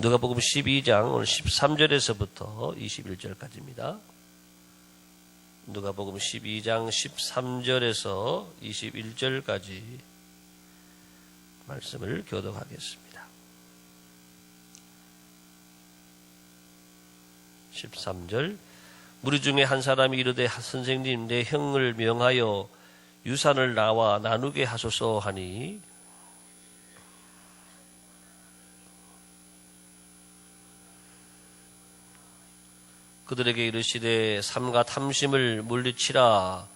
누가복음 12장 오늘 13절에서부터 21절까지입니다. 누가복음 12장 13절에서 21절까지 말씀을 교독하겠습니다. 13절. 무리 중에 한 사람이 이르되 선생님, 내 형을 명하여 유산을 나와 나누게 하소서 하니 그들에게 이르시되 삼가 탐심을 물리치라.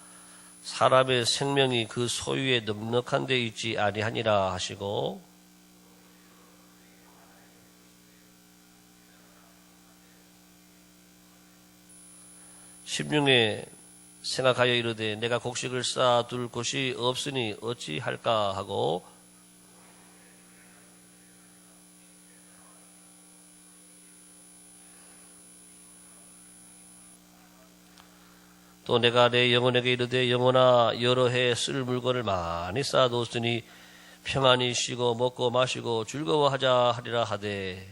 사람의 생명이 그 소유에 넉넉한 데 있지 아니하니라 하시고, 심중에 생각하여 이르되 내가 곡식을 쌓아둘 곳이 없으니 어찌할까 하고, 또 내가 내 영혼에게 이르되 영혼아, 여러 해 쓸 물건을 많이 쌓아두었으니 평안히 쉬고 먹고 마시고 즐거워하자 하리라 하되,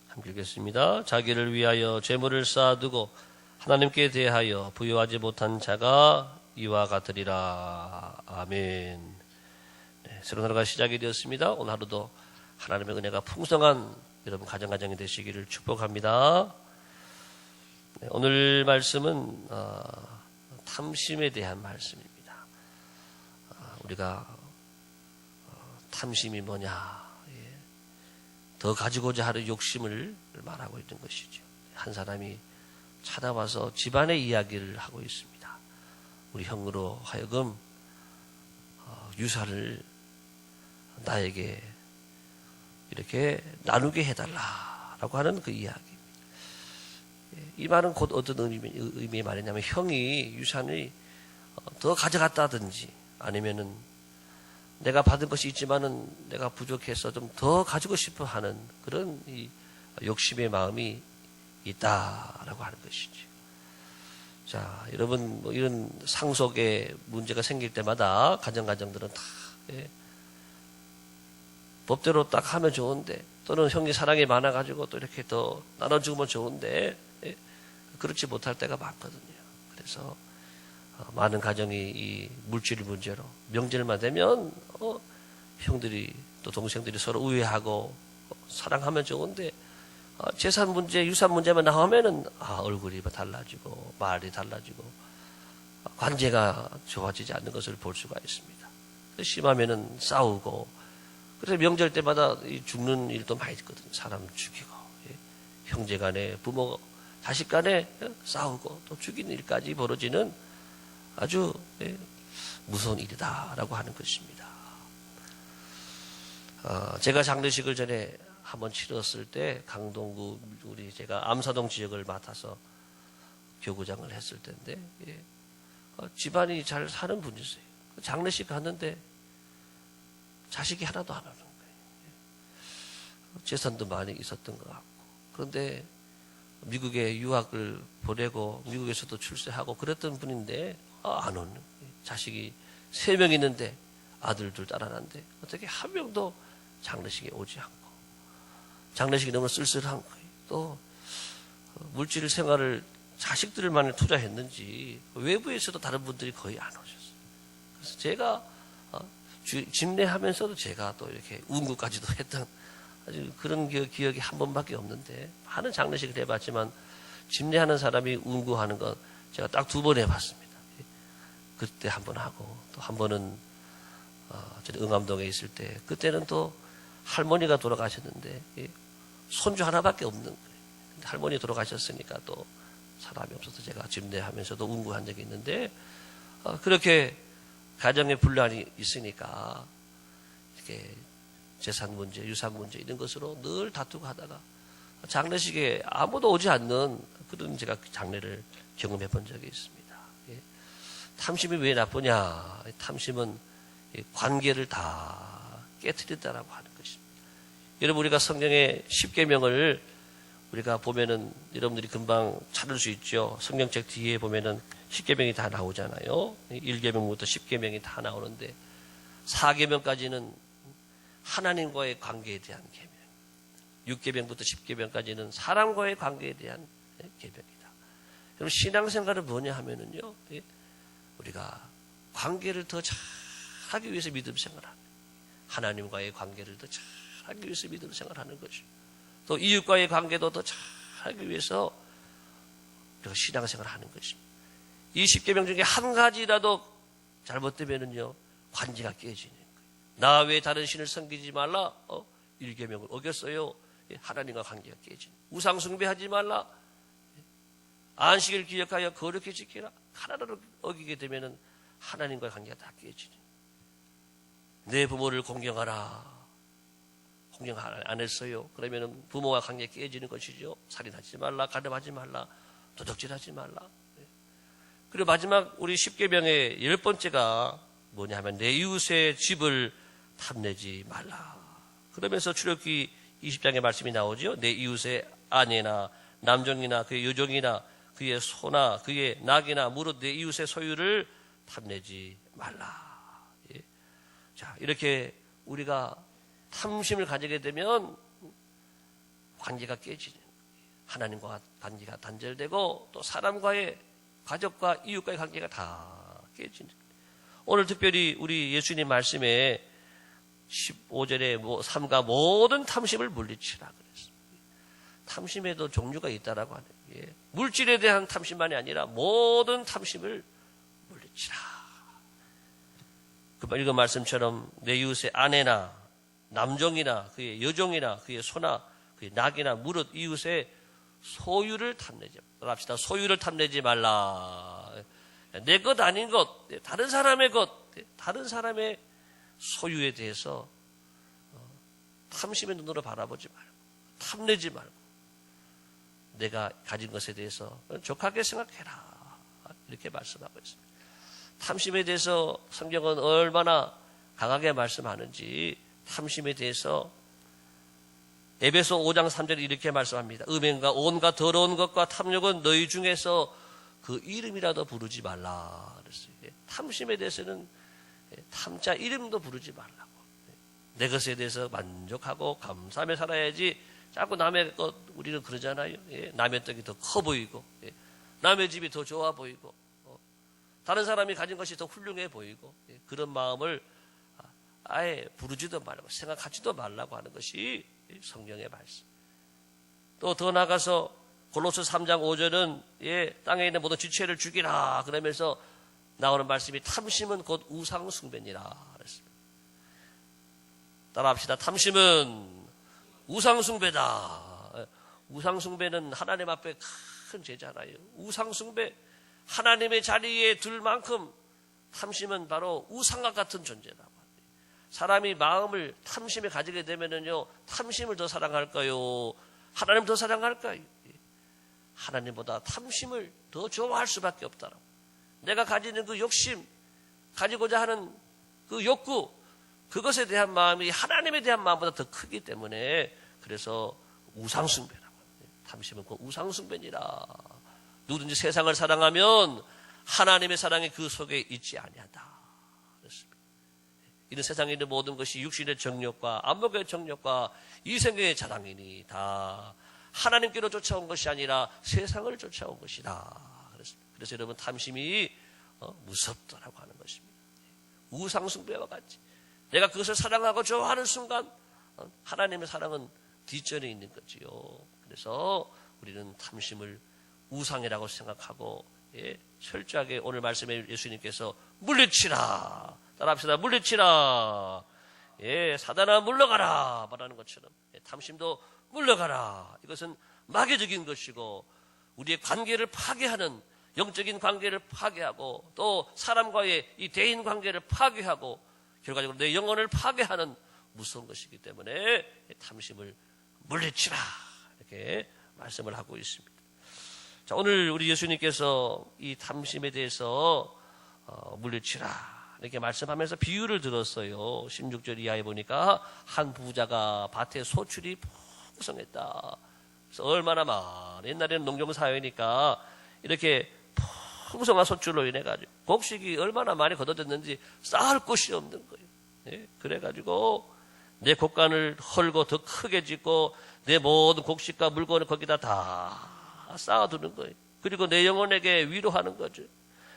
함께 읽겠습니다. 자기를 위하여 재물을 쌓아두고 하나님께 대하여 부여하지 못한 자가 이와 같으리라. 아멘. 새로운 하루가 시작이 되었습니다. 오늘 하루도 하나님의 은혜가 풍성한 여러분 가정가정이 되시기를 축복합니다. 오늘 말씀은 탐심에 대한 말씀입니다. 우리가 탐심이 뭐냐, 더 가지고자 하는 욕심을 말하고 있는 것이죠. 한 사람이 찾아와서 집안의 이야기를 하고 있습니다. 우리 형으로 하여금 유산을 나에게 이렇게 나누게 해달라라고 하는 그 이야기입니다. 이 말은 곧 어떤 의미의 말이냐면, 형이 유산을 더 가져갔다든지 아니면은 내가 받은 것이 있지만은 내가 부족해서 좀 더 가지고 싶어 하는 그런 이 욕심의 마음이 있다라고 하는 것이죠. 자, 여러분, 뭐 이런 상속의 문제가 생길 때마다 가정들은 다 법대로 딱 하면 좋은데, 또는 형이 사랑이 많아가지고 또 이렇게 더 나눠주면 좋은데 그렇지 못할 때가 많거든요. 그래서 많은 가정이 이 물질 문제로 명절만 되면 형들이 또 동생들이 서로 우애하고 사랑하면 좋은데, 재산 문제, 유산 문제만 나오면은 얼굴이 달라지고 말이 달라지고 관계가 좋아지지 않는 것을 볼 수가 있습니다. 심하면은 싸우고, 그래서 명절 때마다 죽는 일도 많이 있거든요. 사람 죽이고, 형제 간에, 부모, 자식 간에 싸우고 또 죽이는 일까지 벌어지는 아주 무서운 일이다라고 하는 것입니다. 제가 장례식을 전에 한번 치렀을 때 강동구 제가 암사동 지역을 맡아서 교구장을 했을 때인데, 집안이 잘 사는 분이세요. 장례식 갔는데 자식이 하나도 안 오는 거예요. 재산도 많이 있었던 것 같고. 그런데 미국에 유학을 보내고 미국에서도 출세하고 그랬던 분인데 안 오는 거예요. 자식이 3명 있는데 아들 2 딸 하나인데 어떻게 한 명도 장례식에 오지 않고, 장례식이 너무 쓸쓸한 거예요. 또 물질 생활을 자식들만을 투자했는지 외부에서도 다른 분들이 거의 안 오셨어요. 그래서 제가 집례하면서도 제가 또 이렇게 운구까지도 했던 아주 그런 기억이 한 번밖에 없는데, 많은 장례식을 해봤지만 집례하는 사람이 운구하는 건 제가 딱 2번 해봤습니다. 그때 한 번 하고, 또 한 번은 응암동에 있을 때, 그때는 또 할머니가 돌아가셨는데 손주 하나밖에 없는 거예요. 할머니 돌아가셨으니까 또 사람이 없어서 제가 집례하면서도 운구한 적이 있는데, 그렇게 가정에 분란이 있으니까 이렇게 재산 문제, 유산 문제 이런 것으로 늘 다투고 하다가 장례식에 아무도 오지 않는 그런 제가 장례를 경험해 본 적이 있습니다. 탐심이 왜 나쁘냐? 탐심은 관계를 다 깨트린다라고 하는 것입니다. 여러분, 우리가 성경의 10계명을 우리가 보면은 여러분들이 금방 찾을 수 있죠. 성경책 뒤에 보면은 10계명이 다 나오잖아요. 1계명부터 10계명이 다 나오는데 4계명까지는 하나님과의 관계에 대한 계명, 6계명부터 10계명까지는 사람과의 관계에 대한 계명이다. 그럼 신앙생활은 뭐냐 하면은요, 우리가 관계를 더 잘하기 위해서 믿음 생활하는, 하나님과의 관계를 더 잘하기 위해서 믿음 생활하는 것이고, 또 이웃과의 관계도 더 잘하기 위해서 우리가 신앙생활하는 것입니다. 이 10계명 중에 한 가지라도 잘못되면은요, 관계가 깨지는 거예요. 나 외에 다른 신을 섬기지 말라. 1계명을 어겼어요. 하나님과 관계가 깨지는. 우상 숭배하지 말라. 안식일 기억하여 거룩히 지키라. 하나를 어기게 되면은 하나님과 관계가 다 깨지는. 내 부모를 공경하라. 공경 안 했어요. 그러면은 부모와 관계 깨지는 것이죠. 살인하지 말라. 가늠하지 말라. 도둑질하지 말라. 그리고 마지막 우리 10계명의 10번째가 뭐냐 하면 내 이웃의 집을 탐내지 말라. 그러면서 출애굽기 20장의 말씀이 나오죠. 내 이웃의 아내나 남종이나 그의 여종이나 그의 소나 그의 낙이나 무릇 내 이웃의 소유를 탐내지 말라. 예. 자, 이렇게 우리가 탐심을 가지게 되면 관계가 깨지는, 하나님과 관계가 단절되고 또 사람과의, 가족과 이웃과의 관계가 다 깨지는. 오늘 특별히 우리 예수님 말씀에 15절에 삼가 모든 탐심을 물리치라 그랬습니다. 탐심에도 종류가 있다라고 하는, 물질에 대한 탐심만이 아니라 모든 탐심을 물리치라. 그 읽은 말씀처럼 내 이웃의 아내나 남종이나 그의 여종이나 그의 소나 그의 낙이나 무릇 이웃의 소유를 탐내지 말라. 합시다. 소유를 탐내지 말라. 내 것 아닌 것, 다른 사람의 것, 다른 사람의 소유에 대해서 탐심의 눈으로 바라보지 말고, 탐내지 말고, 내가 가진 것에 대해서 족하게 생각해라. 이렇게 말씀하고 있습니다. 탐심에 대해서 성경은 얼마나 강하게 말씀하는지, 탐심에 대해서 에베소 5장 3절에 이렇게 말씀합니다. 음행과 온갖 더러운 것과 탐욕은 너희 중에서 그 이름이라도 부르지 말라 그랬어요. 탐심에 대해서는 탐자 이름도 부르지 말라고. 내 것에 대해서 만족하고 감사하며 살아야지. 자꾸 남의 것, 우리는 그러잖아요. 남의 떡이 더 커 보이고, 남의 집이 더 좋아 보이고, 다른 사람이 가진 것이 더 훌륭해 보이고, 그런 마음을 아예 부르지도 말고 생각하지도 말라고 하는 것이 성경의 말씀. 또 더 나가서 골로새 3장 5절은 땅에 있는 모든 지체를 죽이라 그러면서 나오는 말씀이 탐심은 곧 우상숭배니라 그랬습니다. 따라합시다. 탐심은 우상숭배다. 우상숭배는 하나님 앞에 큰 죄잖아요. 우상숭배, 하나님의 자리에 둘 만큼 탐심은 바로 우상과 같은 존재다. 사람이 마음을 탐심에 가지게 되면은요, 탐심을 더 사랑할까요? 하나님 더 사랑할까요? 하나님보다 탐심을 더 좋아할 수밖에 없다라고. 내가 가지는 그 욕심, 가지고자 하는 그 욕구, 그것에 대한 마음이 하나님에 대한 마음보다 더 크기 때문에, 그래서 우상숭배라고. 탐심은 그 우상숭배니라. 누구든지 세상을 사랑하면 하나님의 사랑이 그 속에 있지 아니하다. 그렇습니다. 이는 세상에 있는 모든 것이 육신의 정욕과 안목의 정욕과 이생의 자랑이니 다 하나님께로 쫓아온 것이 아니라 세상을 쫓아온 것이다. 그래서 여러분 탐심이 무섭다라고 하는 것입니다. 우상숭배와 같이 내가 그것을 사랑하고 좋아하는 순간 하나님의 사랑은 뒷전에 있는 거지요. 그래서 우리는 탐심을 우상이라고 생각하고 철저하게 오늘 말씀에 예수님께서 물리치라. 따라합시다. 물리치라. 사단아 물러가라 말하는 것처럼 탐심도 물러가라. 이것은 마귀적인 것이고 우리의 관계를 파괴하는, 영적인 관계를 파괴하고 또 사람과의 이 대인 관계를 파괴하고 결과적으로 내 영혼을 파괴하는 무서운 것이기 때문에 탐심을 물리치라 이렇게 말씀을 하고 있습니다. 자, 오늘 우리 예수님께서 이 탐심에 대해서 물리치라 이렇게 말씀하면서 비유를 들었어요. 16절 이하에 보니까 한 부자가 밭에 소출이 풍성했다. 그래서 얼마나 많은, 옛날에는 농경사회니까 이렇게 풍성한 소출로 인해 가지고 곡식이 얼마나 많이 걷어졌는지 쌓을 곳이 없는 거예요. 예? 그래가지고 내 곡간을 헐고 더 크게 짓고 내 모든 곡식과 물건을 거기다 다 쌓아두는 거예요. 그리고 내 영혼에게 위로하는 거죠.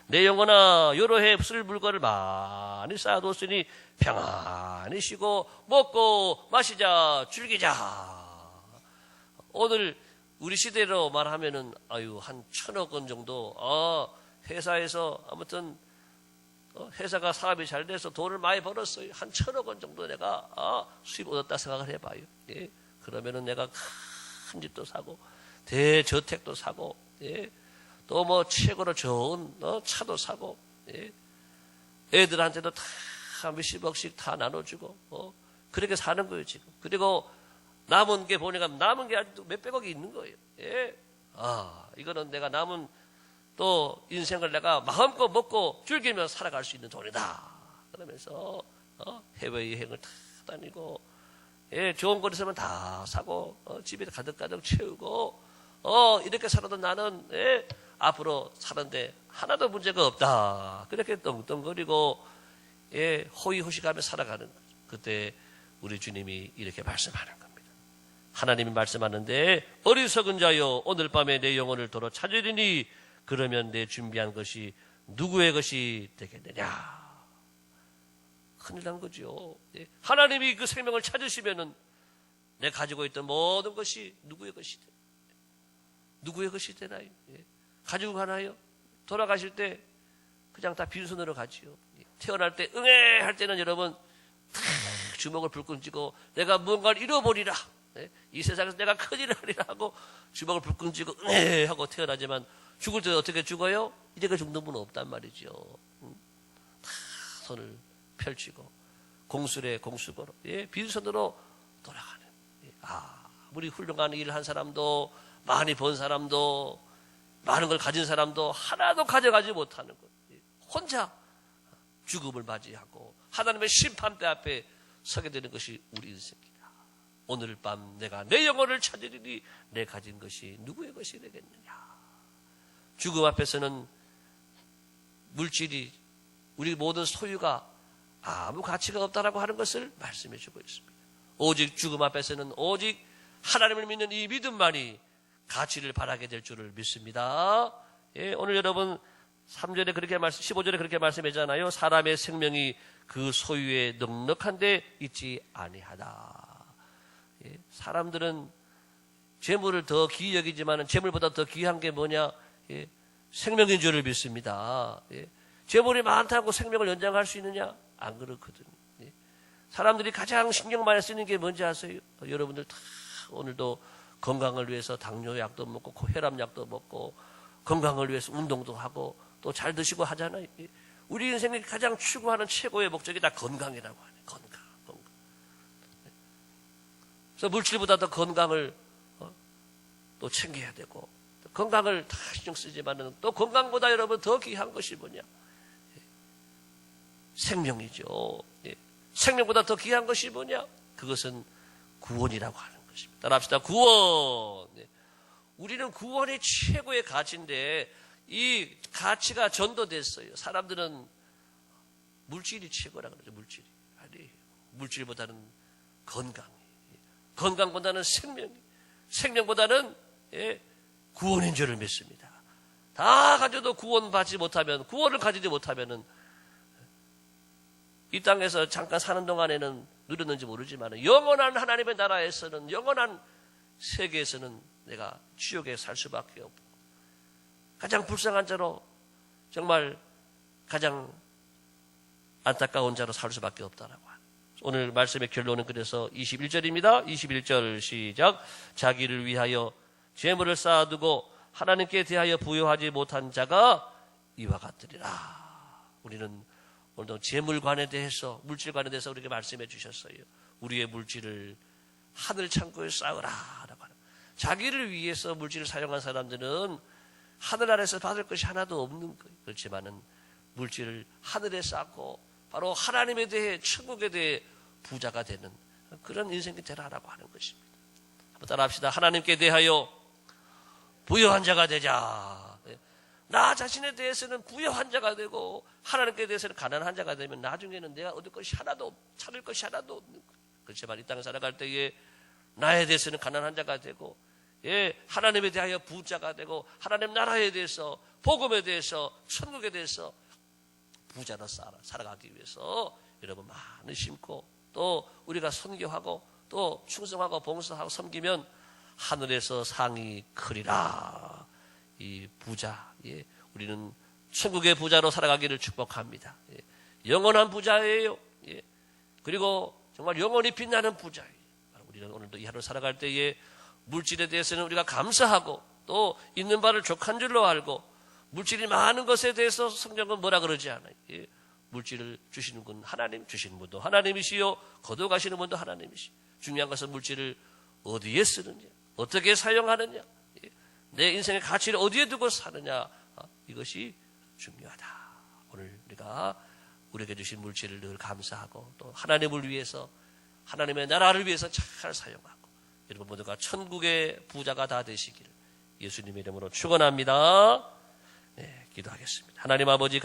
내 영혼아, 여러 해 쓸 물건을 많이 쌓아뒀으니 평안히 쉬고 먹고 마시자, 즐기자. 오늘 우리 시대로 말하면은 한 1,000억 원 정도 회사에서 아무튼 회사가 사업이 잘 돼서 돈을 많이 벌었어요. 한 1,000억 원 정도 내가 수입 얻었다 생각을 해봐요. 예. 그러면은 내가 큰 집도 사고 대저택도 사고, 예. 또 뭐 최고로 좋은 차도 사고, 예. 애들한테도 다 몇십억씩 다 나눠주고 그렇게 사는 거예요 지금. 그리고 남은 게 보니까 남은 게 아직도 몇백억이 있는 거예요. 예. 이거는 내가 남은 또 인생을 내가 마음껏 먹고 즐기며 살아갈 수 있는 돈이다. 그러면서 해외여행을 다 다니고, 예, 좋은 곳 있으면 다 사고 집에 가득가득 채우고 이렇게 살아도 나는, 예, 앞으로 사는데 하나도 문제가 없다. 그렇게 떵떵거리고, 예, 호의호식하며 살아가는 거죠. 그때 우리 주님이 이렇게 말씀하는 겁니다. 하나님이 말씀하는데 어리석은 자여 오늘 밤에 내 영혼을 도로 찾으리니 그러면 내 준비한 것이 누구의 것이 되겠느냐. 큰일 난 거죠. 예. 하나님이 그 생명을 찾으시면은 내 가지고 있던 모든 것이 누구의 것이 되나요? 누구의 것이 되나요? 예. 가지고 가나요? 돌아가실 때 그냥 다 빈손으로 가지요. 예. 태어날 때 응애 할 때는 여러분 탁 주먹을 불끈 쥐고 내가 무언가를 잃어버리라. 예. 이 세상에서 내가 큰일을 하리라 하고 주먹을 불끈 쥐고 응애 하고 태어나지만 죽을 때 어떻게 죽어요? 이렇게 죽는 분은 없단 말이죠. 다 손을 펼치고 공술에 공수고로, 예, 빈손으로 돌아가는. 예. 우리 훌륭한 일을 한 사람도 많이 번 사람도 많은 걸 가진 사람도 하나도 가져가지 못하는 것. 예. 혼자 죽음을 맞이하고 하나님의 심판대 앞에 서게 되는 것이 우리 인생입니다. 오늘 밤 내가 내 영혼을 찾으리니 내 가진 것이 누구의 것이 되겠느냐. 죽음 앞에서는 물질이 우리 모든 소유가 아무 가치가 없다라고 하는 것을 말씀해 주고 있습니다. 오직 죽음 앞에서는 오직 하나님을 믿는 이 믿음만이 가치를 바라게 될 줄을 믿습니다. 예, 오늘 여러분 3절에 그렇게 15절에 그렇게 말씀하잖아요. 사람의 생명이 그 소유에 넉넉한데 있지 아니하다. 예, 사람들은 재물을 더 귀히 여기지만 재물보다 더 귀한 게 뭐냐? 예, 생명인 줄을 믿습니다. 예, 재물이 많다고 생명을 연장할 수 있느냐? 안 그렇거든요. 예, 사람들이 가장 신경 많이 쓰는 게 뭔지 아세요? 여러분들 다 오늘도 건강을 위해서 당뇨약도 먹고 혈압약도 먹고 건강을 위해서 운동도 하고 또 잘 드시고 하잖아요. 예, 우리 인생이 가장 추구하는 최고의 목적이 다 건강이라고 하네. 건강. 예, 그래서 물질보다 더 건강을 또 챙겨야 되고 건강을 다 신경 쓰지만은 또 건강보다 여러분 더 귀한 것이 뭐냐? 생명이죠. 예. 생명보다 더 귀한 것이 뭐냐? 그것은 구원이라고 하는 것입니다. 따라합시다. 구원. 예. 우리는 구원이 최고의 가치인데 이 가치가 전도됐어요. 사람들은 물질이 최고라고 그러죠. 물질이. 아니, 물질보다는 건강. 예. 건강보다는 생명. 생명보다는, 예, 구원인 줄을 믿습니다. 다 가져도 구원받지 못하면, 구원을 가지지 못하면은 이 땅에서 잠깐 사는 동안에는 누렸는지 모르지만 영원한 하나님의 나라에서는, 영원한 세계에서는 내가 지옥에 살 수밖에 없고 가장 불쌍한 자로 정말 가장 안타까운 자로 살 수밖에 없다라고 하는. 오늘 말씀의 결론은 그래서 21절입니다. 21절 시작. 자기를 위하여 재물을 쌓아두고 하나님께 대하여 부여하지 못한 자가 이와 같으리라. 우리는 오늘도 재물관에 대해서, 물질관에 대해서 우리에게 말씀해 주셨어요. 우리의 물질을 하늘 창고에 쌓으라라고 하는. 자기를 위해서 물질을 사용한 사람들은 하늘 아래서 받을 것이 하나도 없는 거예요. 그렇지만은 물질을 하늘에 쌓고 바로 하나님에 대해, 천국에 대해 부자가 되는 그런 인생이 되라라고 하는 것입니다. 한번 따라합시다. 하나님께 대하여 부유한 자가 되자. 나 자신에 대해서는 부유한 자가 되고 하나님께 대해서는 가난한 자가 되면 나중에는 내가 얻을 것이 하나도 찾을 것이 하나도 없는 거예요. 그렇지만 이 땅을 살아갈 때에 나에 대해서는 가난한 자가 되고 하나님에 대하여 부자가 되고 하나님 나라에 대해서 복음에 대해서 천국에 대해서 부자로 살아가기 위해서 여러분 많이 심고 또 우리가 선교하고 또 충성하고 봉사하고 섬기면 하늘에서 상이 크리라. 이 부자, 우리는 천국의 부자로 살아가기를 축복합니다. 영원한 부자예요. 그리고 정말 영원히 빛나는 부자예요. 우리는 오늘도 이 하루 살아갈 때에 물질에 대해서는 우리가 감사하고 또 있는 바를 족한 줄로 알고 물질이 많은 것에 대해서 성경은 뭐라 그러지 않아요. 물질을 주시는 분 하나님, 주시는 분도 하나님이시요 거둬가시는 분도 하나님이시요. 중요한 것은 물질을 어디에 쓰느냐, 어떻게 사용하느냐, 내 인생의 가치를 어디에 두고 사느냐, 이것이 중요하다. 오늘 우리가 우리에게 주신 물질을 늘 감사하고 또 하나님을 위해서 하나님의 나라를 위해서 잘 사용하고 여러분 모두가 천국의 부자가 다 되시기를 예수님의 이름으로 축원합니다. 기도하겠습니다. 하나님 아버지